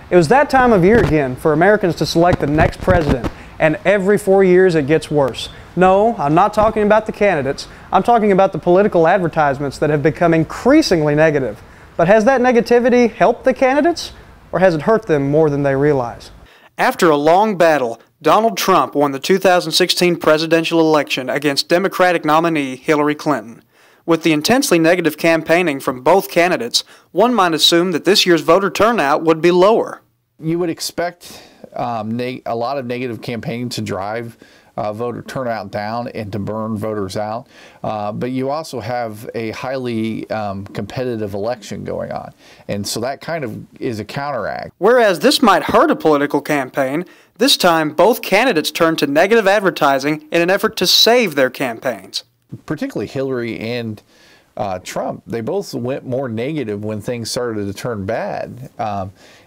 It was that time of year again for Americans to select the next president, and every 4 years it gets worse. No, I'm not talking about the candidates. I'm talking about the political advertisements that have become increasingly negative. But has that negativity helped the candidates, or has it hurt them more than they realize? After a long battle, Donald Trump won the 2016 presidential election against Democratic nominee Hillary Clinton. With the intensely negative campaigning from both candidates, one might assume that this year's voter turnout would be lower. You would expect a lot of negative campaigning to drive voter turnout down and to burn voters out, but you also have a highly competitive election going on, and so that kind of is a counteract. Whereas this might hurt a political campaign, this time both candidates turned to negative advertising in an effort to save their campaigns. Particularly Hillary and Trump, they both went more negative when things started to turn bad,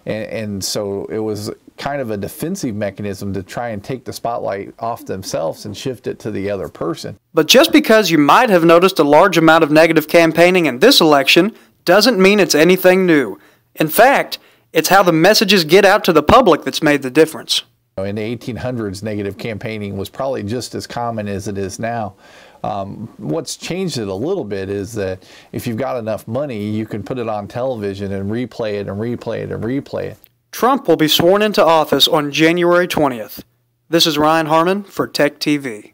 and so it was kind of a defensive mechanism to try and take the spotlight off themselves and shift it to the other person. But just because you might have noticed a large amount of negative campaigning in this election doesn't mean it's anything new. In fact, it's how the messages get out to the public that's made the difference. In the 1800s, negative campaigning was probably just as common as it is now. What's changed it a little bit is that if you've got enough money, you can put it on television and replay it and replay it and replay it. Trump will be sworn into office on January 20th. This is Ryan Harmon for Tech TV.